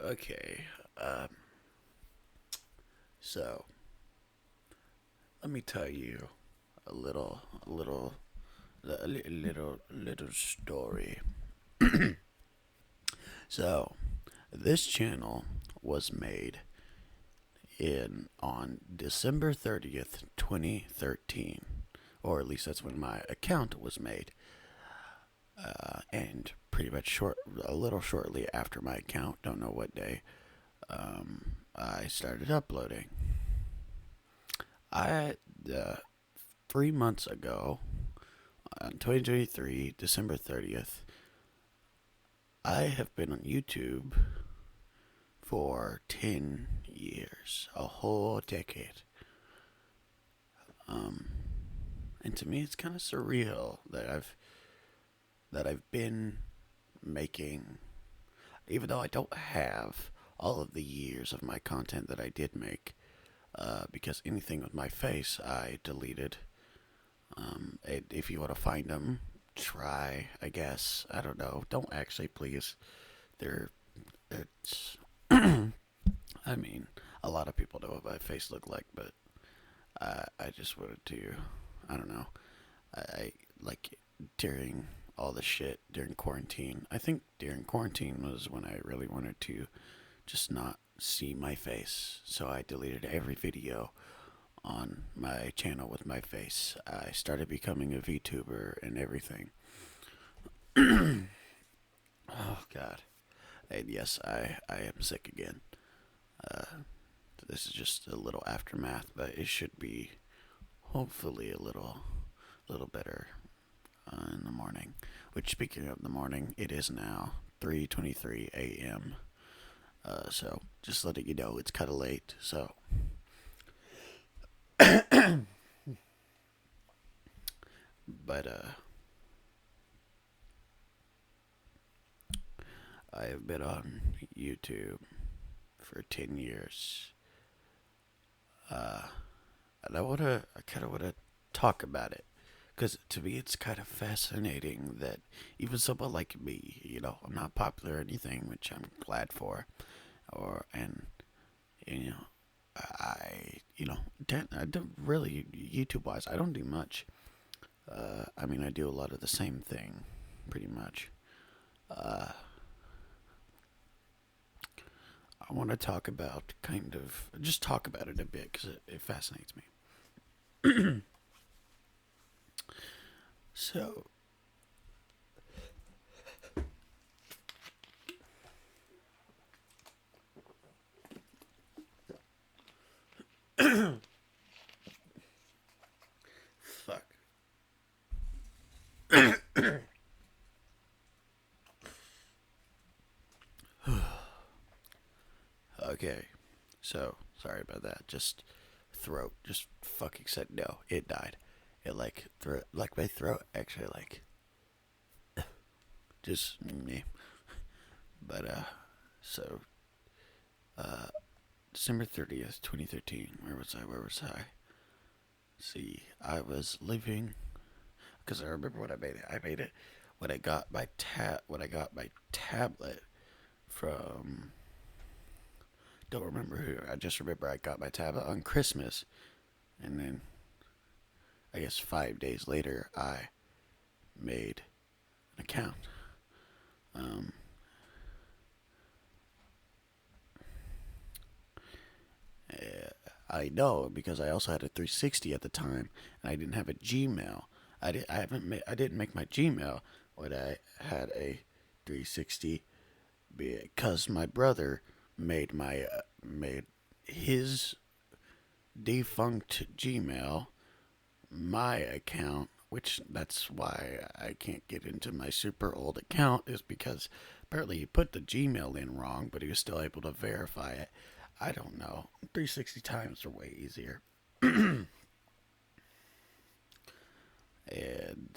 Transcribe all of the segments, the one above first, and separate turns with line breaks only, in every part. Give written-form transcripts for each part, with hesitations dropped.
Okay. Um, so let me tell you a little story. So this channel was made in on December 30th, 2013, or at least that's when my account was made. And pretty much a little shortly after my account, don't know what day, I started uploading. I 3 months ago, on 2023, December 30th, I have been on YouTube for 10 years, a whole decade. Um, and to me, it's kind of surreal that I've been making, even though I don't have all of the years of my content that I did make, because anything with my face I deleted. If you want to find them, try. I guess I don't know. Don't actually, please. They're it's. I mean, a lot of people know what my face looked like, but I just wanted to. I don't know. I like during all the shit during quarantine. I think during quarantine was when I really wanted to just not see my face. So I deleted every video on my channel with my face. I started becoming a VTuber and everything. Oh God. And yes, I am sick again. Uh, this is just a little aftermath, but it should be hopefully a little better in the morning. Which, speaking of the morning, it is now 3:23 a.m. So just letting you know, it's kind of late. So, but I have been on YouTube for 10 years. Uh, and I kind of wanna talk about it. Because to me, it's kind of fascinating that even someone like me, I'm not popular or anything, which I'm glad for, and you know, I don't really YouTube wise. I don't do much. I mean, I do a lot of the same thing, pretty much. Uh, I want to talk about just talk about it a bit because it fascinates me. So, fuck. Okay, so sorry about that. Just throat, just fucking said no. It died. It like my throat actually just me. But so uh, December 30th, 2013. Where was I? Where was I? See, I was leaving because I remember when I made it. I made it when I got my tablet from. Don't remember who. I just remember I got my tablet on Christmas, and then I guess 5 days later I made an account. Um, eh, I know because I also had a 360 at the time, and I didn't have a Gmail. I didn't make my Gmail when I had a 360 because my brother made his defunct Gmail my account, which that's why I can't get into my super old account, is because apparently he put the Gmail in wrong, but he was still able to verify it. I don't know. 360 times are way easier. And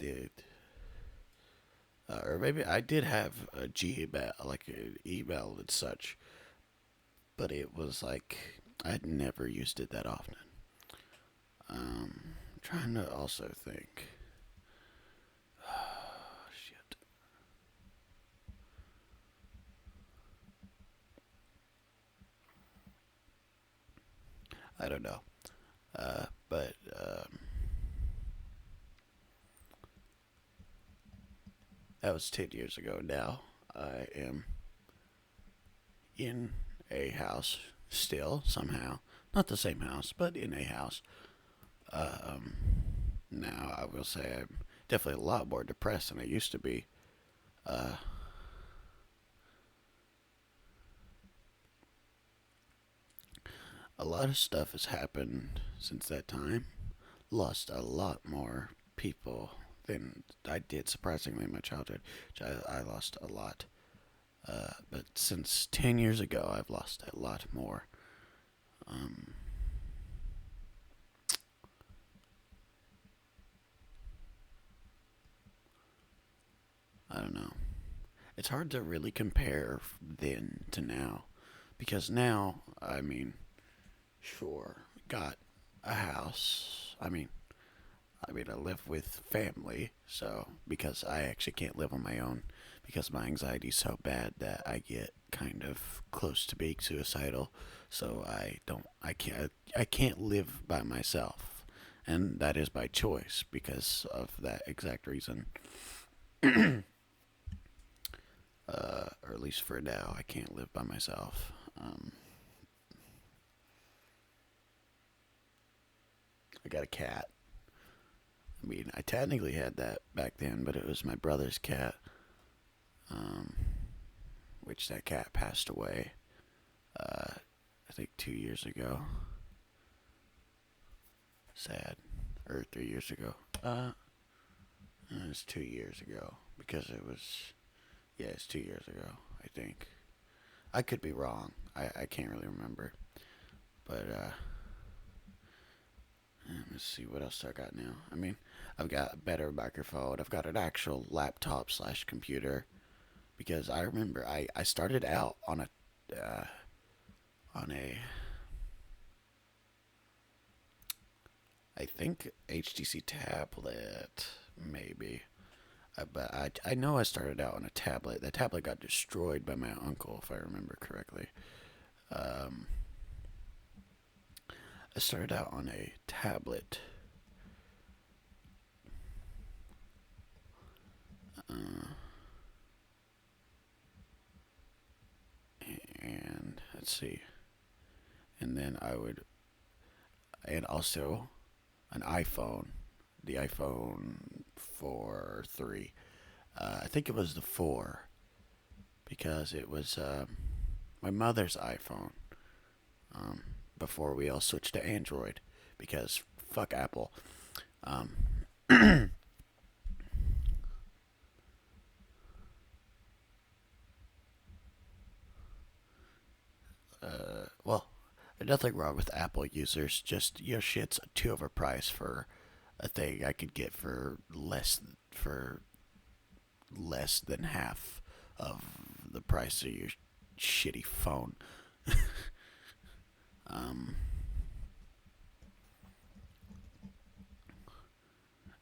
or maybe I did have a Gmail, like an email and such, but it was like I'd never used it that often. Trying to also think. Oh, shit. I don't know. But that was 10 years ago. Now I am in a house still, somehow. Not the same house, but in a house. Um, Now, I will say I'm definitely a lot more depressed than I used to be. Uh, a lot of stuff has happened since that time. Lost a lot more people than I did, surprisingly, in my childhood. I lost a lot. But since 10 years ago, I've lost a lot more. Um, I don't know. It's hard to really compare then to now. Because now, I mean, sure, got a house. I live with family, so because I actually can't live on my own because my anxiety's so bad that I get kind of close to being suicidal. So I can't live by myself, and that is by choice because of that exact reason. Or at least for now, I can't live by myself. I got a cat. I mean, I technically had that back then, but it was my brother's cat, um, which that cat passed away, I think 2 years ago. Sad. Or 3 years ago. It was 2 years ago. Because it was, yeah, it's 2 years ago, I think. I could be wrong. I can't really remember. But, let's see what else I got now. I mean, I've got a better microphone. I've got an actual laptop slash computer. Because I remember I started out on a I think HTC tablet, maybe. But I know I started out on a tablet. The tablet got destroyed by my uncle, if I remember correctly. Um, I started out on a tablet. Uh, and let's see. And then and also an iPhone, the iPhone 4 or 3. I think it was the 4 because it was my mother's iPhone um, before we all switched to Android because fuck Apple. Um, well, there's nothing wrong with Apple users. Just your shit's too overpriced for a thing I could get for less than half of the price of your shitty phone. Um,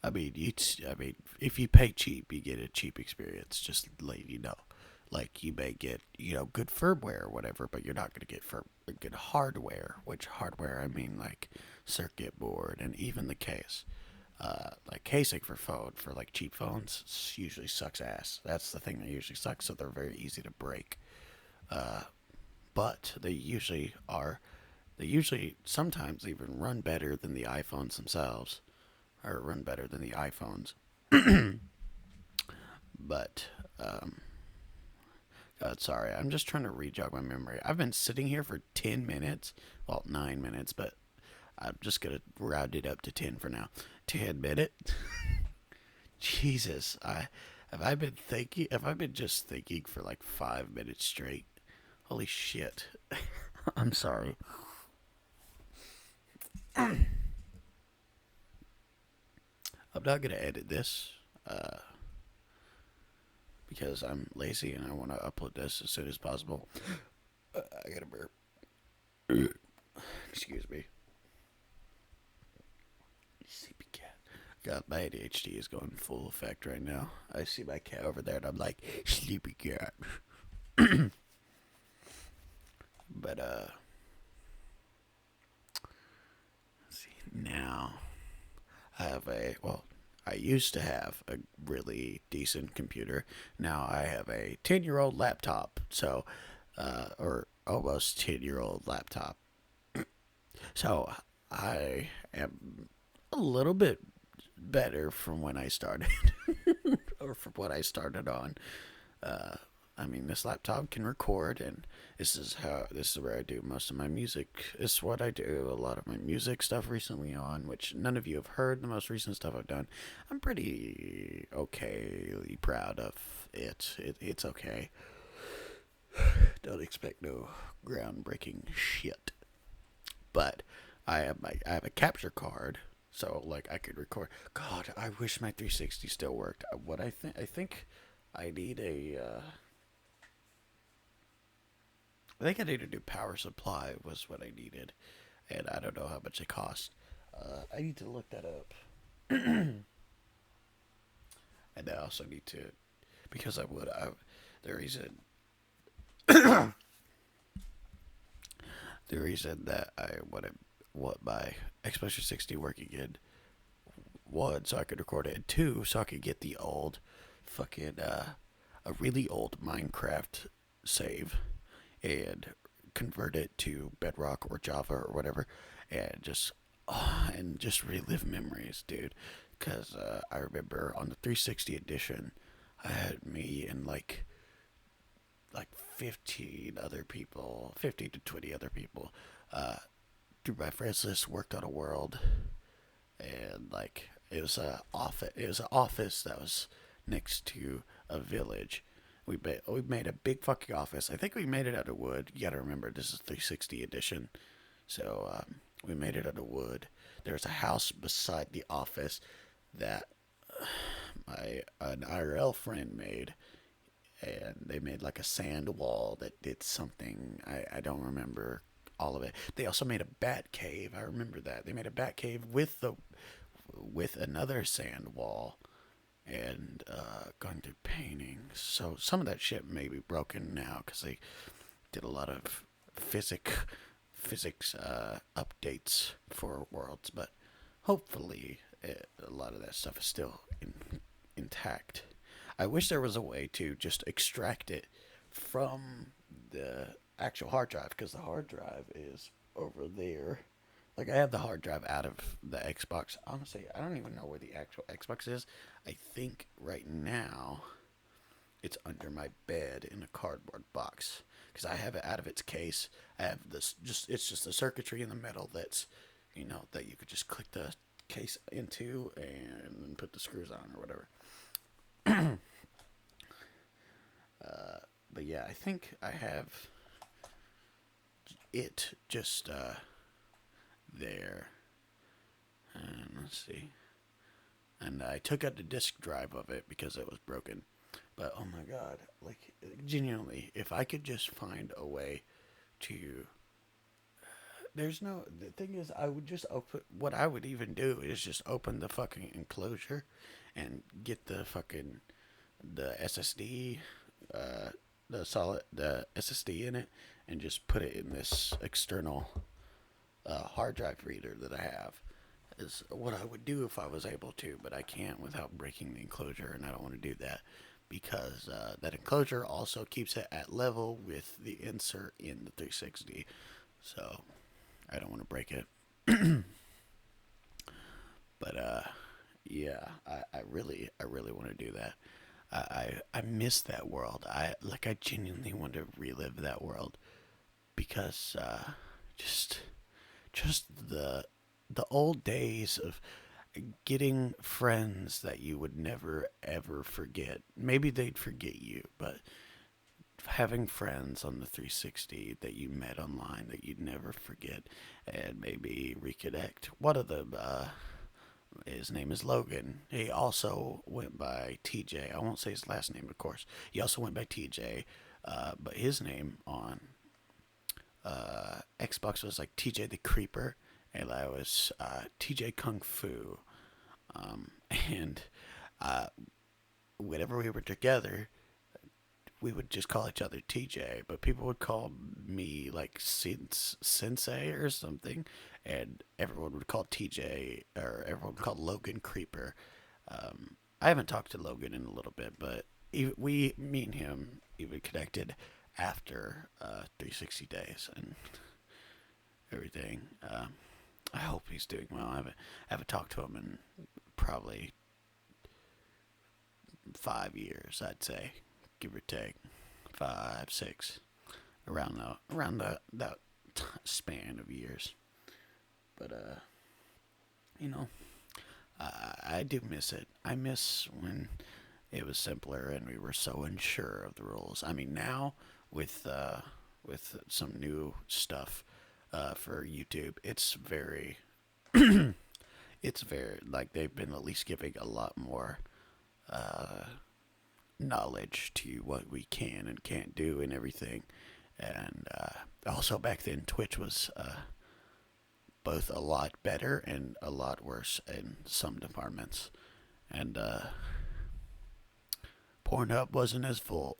I mean, if you pay cheap, you get a cheap experience. Just letting you know. Like you may get, good firmware or whatever, but you're not gonna get for good hardware. Which hardware I mean, like circuit board and even the case. Like casing for phone for like cheap phones usually sucks ass. That's the thing that usually sucks. So they're very easy to break. Uh, but they usually are. They usually sometimes even run better than the iPhones themselves, or run better than the iPhones. But God, sorry, I'm just trying to re-jog my memory. I've been sitting here for 10 minutes, well, 9 minutes, but I'm just gonna round it up to 10 for now. 10 minutes. Jesus, I have I been thinking? Have I been just thinking for like 5 minutes straight? Holy shit! I'm sorry. I'm not gonna edit this because I'm lazy and I want to upload this as soon as possible. I gotta burp. Excuse me. Sleepy cat. God, my ADHD is going full effect right now. I see my cat over there and I'm like, sleepy cat. But I used to have a really decent computer. Now I have a 10-year-old laptop. So, or almost 10-year-old laptop. So I am a little bit better from when I started, or from what I started on. Uh, I mean, this laptop can record, and this is where I do most of my music. It's what I do a lot of my music stuff recently on, which none of you have heard. The most recent stuff I've done, I'm pretty okayly proud of it. It's okay. Don't expect no groundbreaking shit. But I have a capture card, so like I could record. God, I wish my 360 still worked. What I think I need a I think I need a new power supply was what I needed, and I don't know how much it cost. I need to look that up, and I also need to because the reason the reason that I want my Xbox 360 working in one so I could record it, and two so I could get the old fucking a really old Minecraft save and convert it to Bedrock or Java or whatever, and just relive memories, dude. Because I remember on the 360 edition, I had me and like 15 other people, 15 to 20 other people, through my friends list, worked on a world, and like it was an office that was next to a village. We made a big fucking office. I think we made it out of wood. You gotta remember this is 360 edition, so we made it out of wood. There's a house beside the office that an IRL friend made, and they made like a sand wall that did something. I don't remember all of it. They also made a bat cave. I remember that they made a bat cave with another sand wall, and going through paintings. So some of that shit may be broken now because they did a lot of physics updates for worlds, but hopefully a lot of that stuff is still intact. I wish there was a way to just extract it from the actual hard drive because the hard drive is over there. Like I have the hard drive out of the Xbox. Honestly, I don't even know where the actual Xbox is. I think right now it's under my bed in a cardboard box because I have it out of its case. I have this it's just the circuitry in the middle that's that you could just click the case into and put the screws on or whatever. But yeah, I think I have it just there. And let's see. And I took out the disk drive of it because it was broken. But oh my god, like genuinely, if I could just find a way to the thing is I would just open what I would even do is just open the fucking enclosure and get the SSD the SSD in it and just put it in this external hard drive reader that I have is what I would do if I was able to, but I can't without breaking the enclosure, and I don't want to do that because that enclosure also keeps it at level with the insert in the 360, so I don't want to break it. But yeah, I really want to do that. I miss that world. I genuinely want to relive that world because just just the old days of getting friends that you would never ever forget. Maybe they'd forget you, but having friends on the 360 that you met online that you'd never forget and maybe reconnect. One of them, his name is Logan. He also went by TJ. I won't say his last name, of course. He also went by TJ, but his name on Xbox was like TJ the Creeper, and I was TJ Kung Fu. And uh, whenever we were together, we would just call each other TJ, but people would call me like Sensei or something, and everyone would call TJ, or everyone would call Logan Creeper. I haven't talked to Logan in a little bit, but me and him, even connected after 360 days and everything. I hope he's doing well. I haven't talked to him in probably 5 years, I'd say, give or take, 5, 6, around the that span of years. But you know, I do miss it. I miss when it was simpler and we were so unsure of the rules. I mean, now with some new stuff for YouTube, it's very like they've been at least giving a lot more uh, knowledge to what we can and can't do and everything. And also back then, Twitch was both a lot better and a lot worse in some departments. And Pornhub wasn't as full.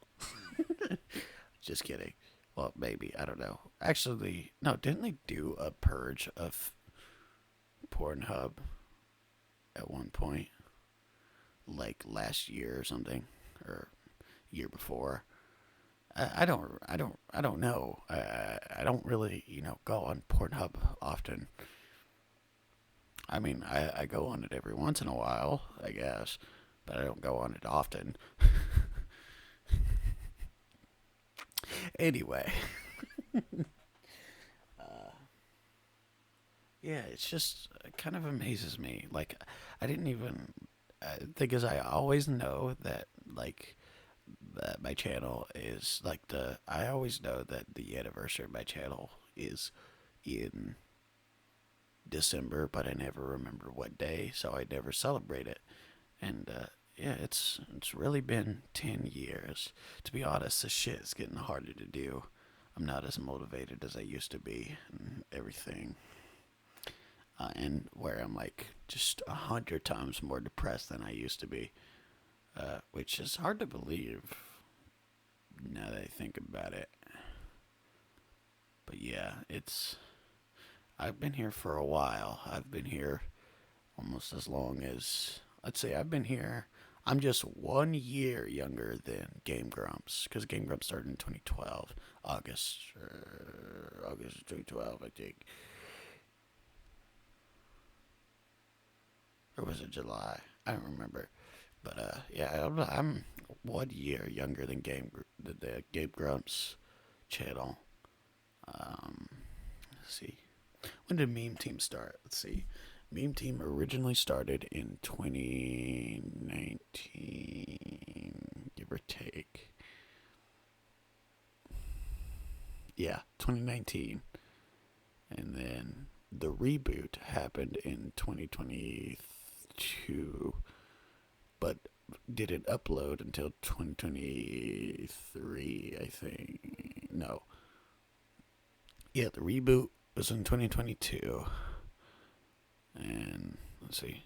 Just kidding. Well, maybe. I don't know. Actually, no, didn't they do a purge of Pornhub at one point? Like last year or something? Or year before? I don't know. I don't really, go on Pornhub often. I mean, I go on it every once in a while, I guess, but I don't go on it often. Anyway, yeah, it's just it kind of amazes me. Like, I didn't even. Thing is, I always know that that my channel is like the. I always know that the anniversary of my channel is in December, but I never remember what day, so I never celebrate it. And yeah, it's really been 10 years. To be honest, this shit is getting harder to do. I'm not as motivated as I used to be, and everything. And where I'm like just 100 times more depressed than I used to be, which is hard to believe now that I think about it. But yeah, it's. I've been here for a while. I've been here almost as long as. Let's say I've been here. I'm just 1 year younger than Game Grumps, because Game Grumps started in 2012, August 2012, I think, or was it July? I don't remember. But yeah, I'm 1 year younger than the Game Grumps channel. Let's see. When did Meme Team start? Let's see. Meme Team originally started in 2019, give or take. Yeah, 2019. And then the reboot happened in 2022, but didn't upload until 2023, I think. No. Yeah, the reboot was in 2022. And let's see.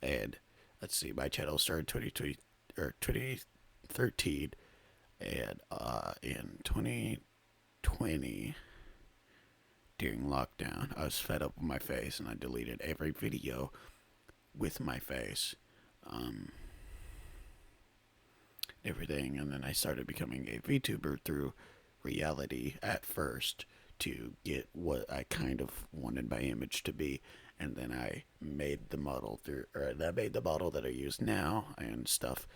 And let's see, my channel started 2020 or 2013, and in 2020 during lockdown, I was fed up with my face and I deleted every video with my face. Um, Everything, and then I started becoming a VTuber through reality at first to get what I kind of wanted my image to be, and then I made the model that I use now and stuff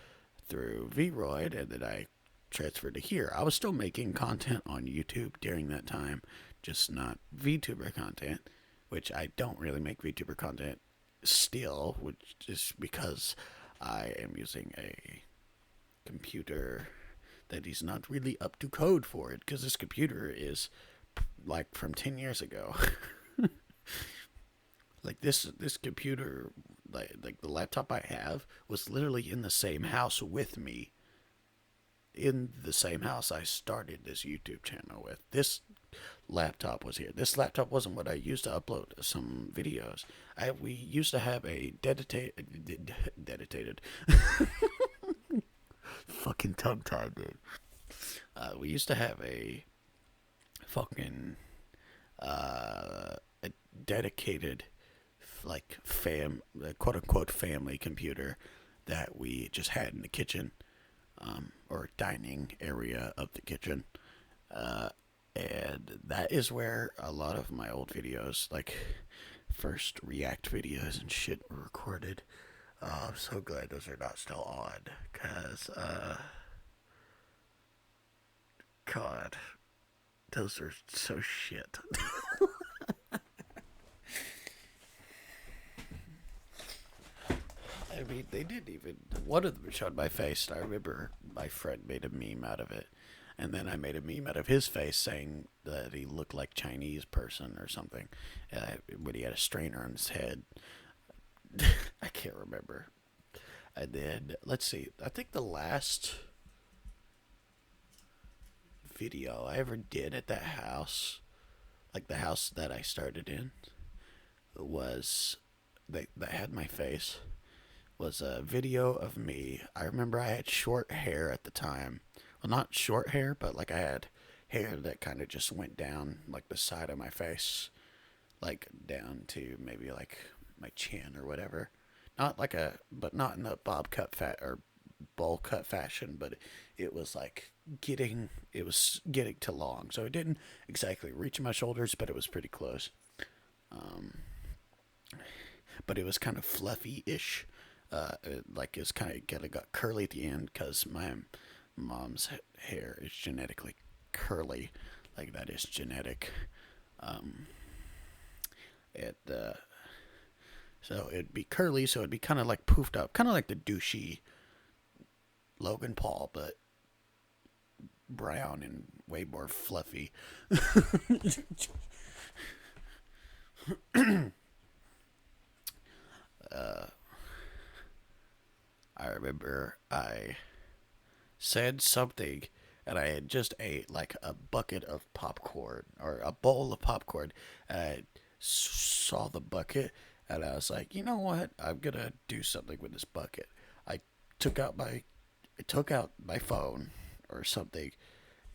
through Vroid, and then I transferred to here. I was still making content on YouTube during that time, just not VTuber content, which I don't really make VTuber content still, which is because I am using a computer that is not really up to code for it, because this computer is like from 10 years ago. Like this computer, like the laptop I have was literally in the same house with me, in the same house I started this YouTube channel with. This laptop was here. This laptop wasn't what I used to upload some videos. We used to have a dedicated Fucking tongue tied, dude. We used to have a fucking a dedicated like quote unquote family computer that we just had in the kitchen, or dining area of the kitchen. Uh, and that is where a lot of my old videos, like first React videos and shit, were recorded. I'm so glad those are not still on, cause God, those are so shit. I mean, they didn't even. One of them showed my face. I remember my friend made a meme out of it, and then I made a meme out of his face saying that he looked like Chinese person or something, when he had a strainer on his head. I can't remember. And then let's see. I think the last video I ever did at that house, like the house that I started in, was that had my face. Was a video of me. I remember I had short hair at the time. Well, not short hair, but like I had hair that kind of just went down like the side of my face, like down to maybe like my chin or whatever. Not like but not in the bob cut fat or bowl cut fashion, but it was getting to long. So it didn't exactly reach my shoulders, but it was pretty close. Um, but it was kind of fluffy-ish. Like it's kind of got curly at the end because my mom's hair is genetically curly. Like that is genetic. Um, it So it'd be curly, so it'd be kind of like poofed up, kind of like the douchey Logan Paul, but brown and way more fluffy. uh, I remember I said something, and I had just ate like a bucket of popcorn or a bowl of popcorn, and I saw the bucket, and I was like, you know what? I'm gonna do something with this bucket. I took out my I took out my phone or something,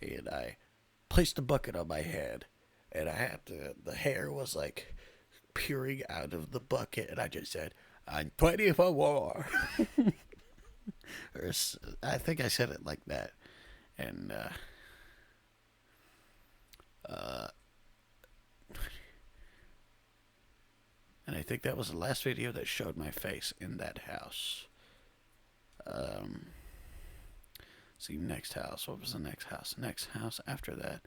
and I placed the bucket on my head, and I had the hair was like peering out of the bucket, and I just said, "I'm 20 for war." or I think I said it like that, and uh, and I think that was the last video that showed my face in that house. Um, see, next house. What was the next house? Next house after that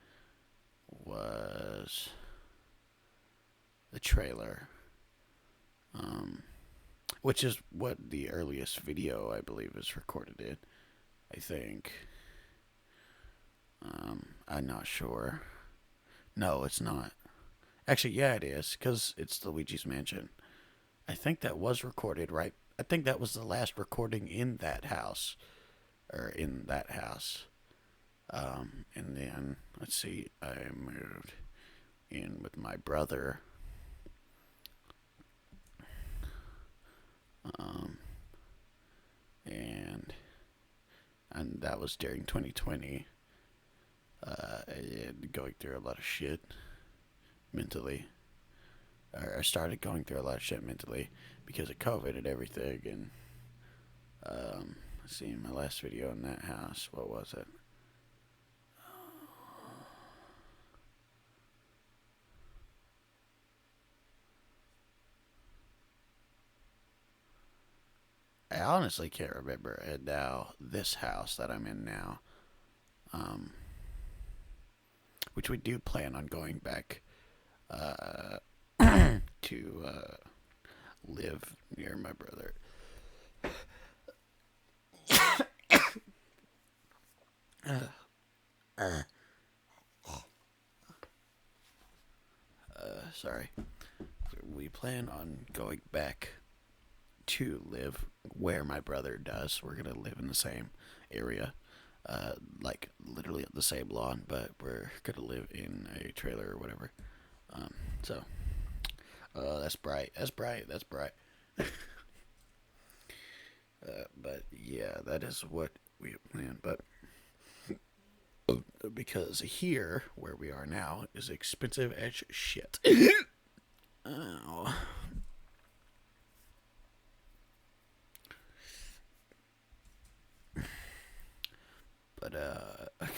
was the trailer, um, which is what the earliest video I believe is recorded in. I think. I'm not sure. No, it's not. Actually, yeah, it is because it's Luigi's Mansion. I think that was recorded right. I think that was the last recording in that house, or in that house. And then let's see, I moved in with my brother. Um, and that was during 2020. And going through a lot of shit mentally. I started going through a lot of shit mentally because of COVID and everything. And let's see, my last video in that house, what was it? I honestly can't remember. And now this house that I'm in now, um, which we do plan on going back uh, to live near my brother. Sorry. We plan on going back to live where my brother does. We're gonna live in the same area, like literally the same lawn, but we're gonna live in a trailer or whatever. So, that's bright. That's bright. That's bright. But yeah, that is what we had planned, but because here, where we are now, is expensive as shit. Oh. But,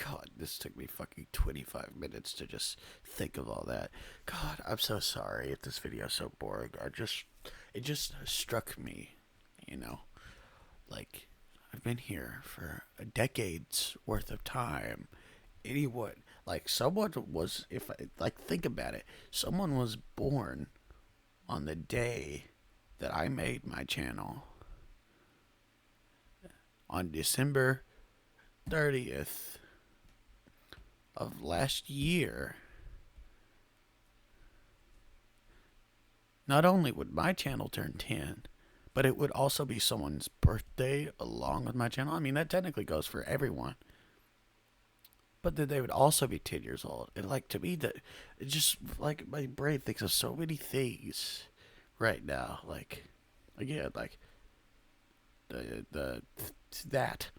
God, this took me fucking 25 minutes to just think of all that. God, I'm so sorry if this video is so boring. It just struck me, you know, like, I've been here for a decade's worth of time. Anyone, like, someone was, if I, like, think about it, someone was born on the day that I made my channel on December 30th of last year. Not only would my channel turn 10, but it would also be someone's birthday along with my channel. I mean, that technically goes for everyone. But then they would also be 10 years old. And, like, to me, that it just, like, my brain thinks of so many things right now. Like, again, like, that.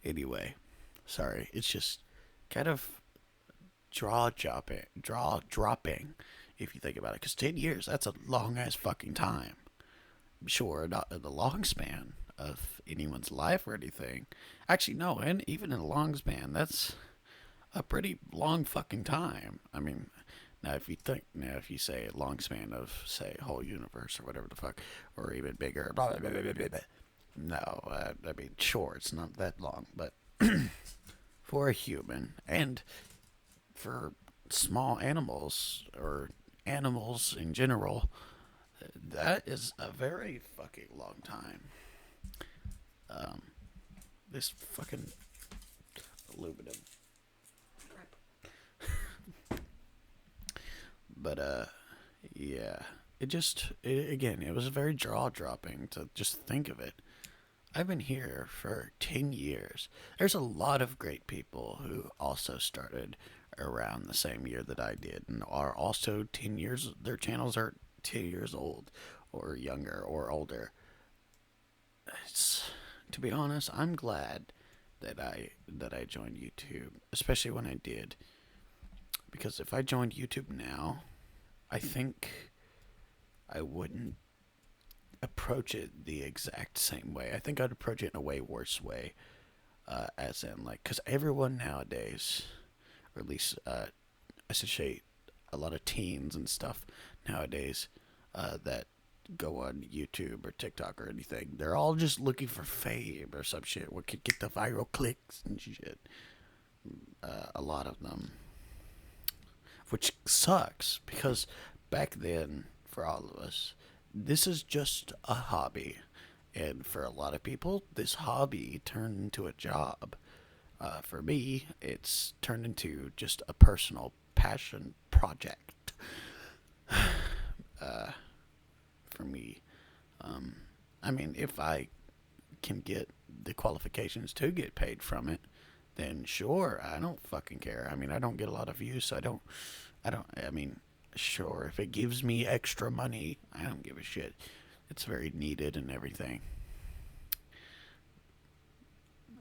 Anyway, sorry. It's just kind of jaw dropping, if you think about it. Because 10 years, that's a long ass fucking time. Sure, not in the long span of anyone's life or anything. Actually, no, and even in a long span, that's a pretty long fucking time. I mean, now if you say a long span of, say, whole universe or whatever the fuck, or even bigger, blah, blah, blah, blah, blah, blah. No, I mean, sure, it's not that long, but for a human and for small animals or animals in general, that is a very fucking long time. Um, this fucking aluminum. But yeah, again, it was very jaw dropping to just think of it. I've been here for 10 years. There's a lot of great people who also started around the same year that I did and are also 10 years, their channels are 10 years old or younger or older. It's, to be honest, I'm glad that I joined YouTube, especially when I did, because if I joined YouTube now, I think I wouldn't approach it the exact same way. I think I'd approach it in a way worse way, as in, like, because everyone nowadays, or at least I should say a lot of teens and stuff nowadays, that go on YouTube or TikTok or anything, they're all just looking for fame or some shit. What could get the viral clicks and shit. A lot of them, which sucks because back then, for all of us, this is just a hobby. And for a lot of people, this hobby turned into a job. For me, it's turned into just a personal passion project. For me, I mean, if I can get the qualifications to get paid from it, then sure, I don't fucking care. I mean, I don't get a lot of views, so I mean, sure, if it gives me extra money, I don't give a shit. It's very needed and everything.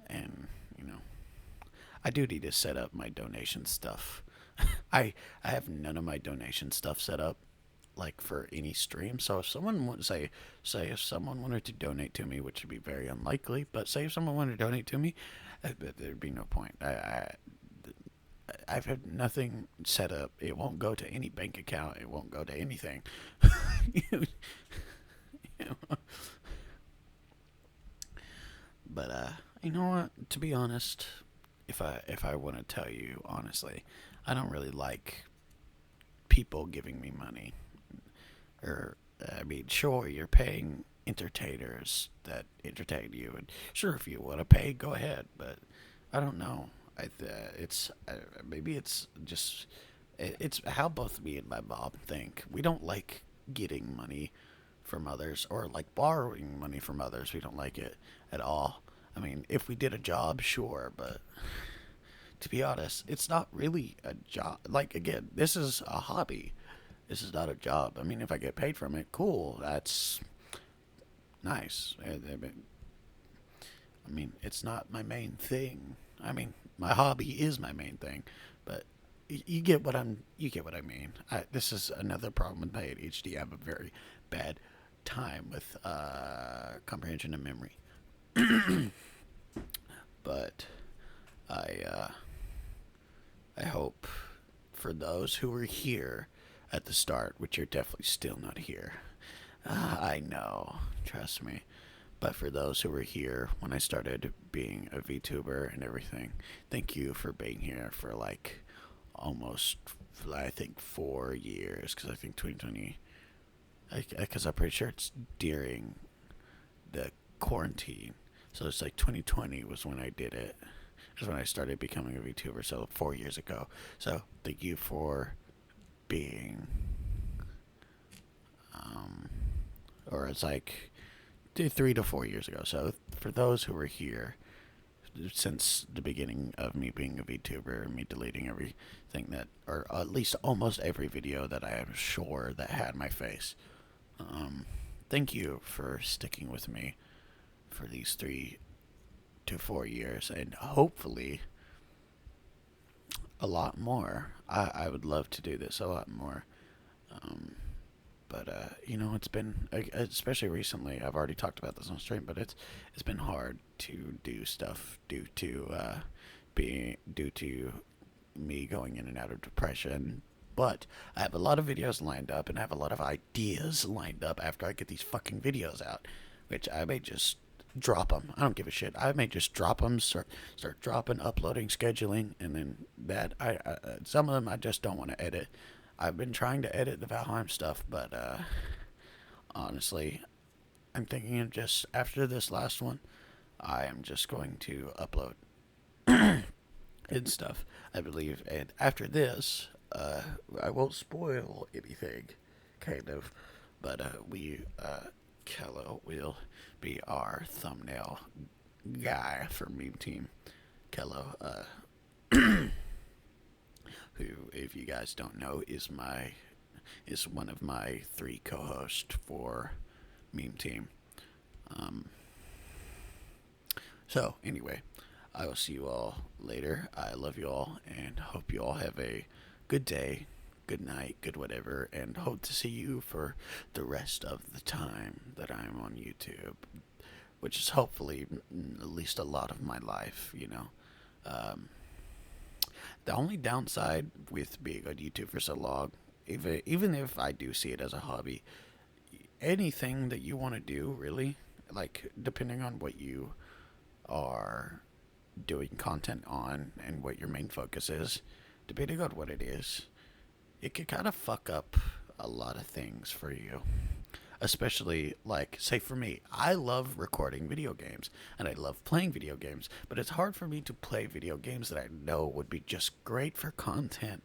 And, you know, I do need to set up my donation stuff. I have none of my donation stuff set up, like, for any stream. So if someone would say if someone wanted to donate to me, which would be very unlikely, but say if someone wanted to donate to me, there'd be no point. I've had nothing set up. It won't go to any bank account. It won't go to anything. you know? But you know what? To be honest, if I want to tell you honestly, I don't really like people giving me money. Or I mean, sure, you're paying entertainers that entertain you, and sure, if you want to pay, go ahead. But I don't know. It's maybe it's just it's how both me and my mom think. We don't like getting money from others or like borrowing money from others. We don't like it at all. I mean, if we did a job, sure, but to be honest, it's not really a job. Like, again, this is a hobby. This is not a job. I mean, if I get paid from it, cool. That's nice. I mean, it's not my main thing. I mean, my hobby is my main thing, but you get what you get what I mean. This is another problem with my ADHD. I have a very bad time with comprehension and memory. But I I hope for those who were here at the start, which you're definitely still not here. I know, trust me. But for those who were here when I started being a VTuber and everything, thank you for being here for like almost, I think, 4 years. Because I think 2020, because I'm pretty sure it's during the quarantine. So it's like 2020 was when I did it. Is when I started becoming a VTuber. So 4 years ago. So thank you for being, or it's like 3 to 4 years ago. So for those who were here since the beginning of me being a VTuber and me deleting everything that, or at least almost every video that I am sure that had my face. Thank you for sticking with me for these 3 to 4 years, and hopefully a lot more. I would love to do this a lot more. Um, but it's been, especially recently. I've already talked about this on stream, but it's been hard to do stuff due to me going in and out of depression. But I have a lot of videos lined up, and I have a lot of ideas lined up after I get these fucking videos out, which I may just drop them. I don't give a shit. I may just drop them, start dropping, uploading, scheduling, and then that. Some of them I just don't want to edit. I've been trying to edit the Valheim stuff, but honestly, I'm thinking of just after this last one, I am just going to upload and stuff, I believe. And after this, I won't spoil anything, kind of, but Kello will be our thumbnail guy for Meme Team. Kello, who, if you guys don't know, is one of my 3 co-hosts for Meme Team. So anyway, I will see you all later. I love you all and hope you all have a good day, good night, good whatever, and hope to see you for the rest of the time that I'm on YouTube, which is hopefully at least a lot of my life. The only downside with being on YouTube for so long, even if I do see it as a hobby, anything that you want to do, really, like, depending on what you are doing content on and what your main focus is, depending on what it is, it can kind of fuck up a lot of things for you. Especially, like, say for me, I love recording video games and I love playing video games, but it's hard for me to play video games that I know would be just great for content,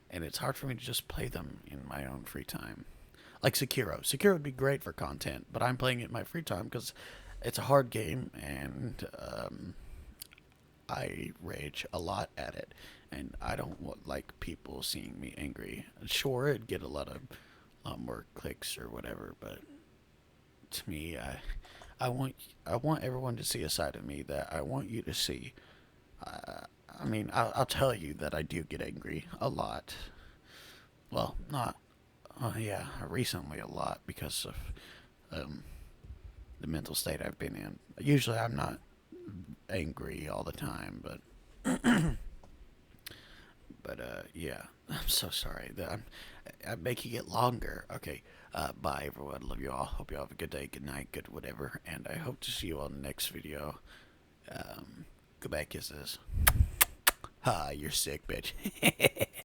and it's hard for me to just play them in my own free time. Like Sekiro. Sekiro would be great for content, but I'm playing it in my free time because it's a hard game, and I rage a lot at it, and I don't want like people seeing me angry. Sure, it'd get a lot more clicks or whatever, but to me, I want everyone to see a side of me that I want you to see. I mean, I'll tell you that I do get angry a lot. Well, not, yeah, recently a lot because of the mental state I've been in. Usually, I'm not angry all the time, but yeah, I'm so sorry that I'm making it longer. Okay, bye everyone. Love you all. Hope you all have a good day, good night, good whatever, and I hope to see you on the next video. Goodbye, kisses. Ha, you're sick, bitch.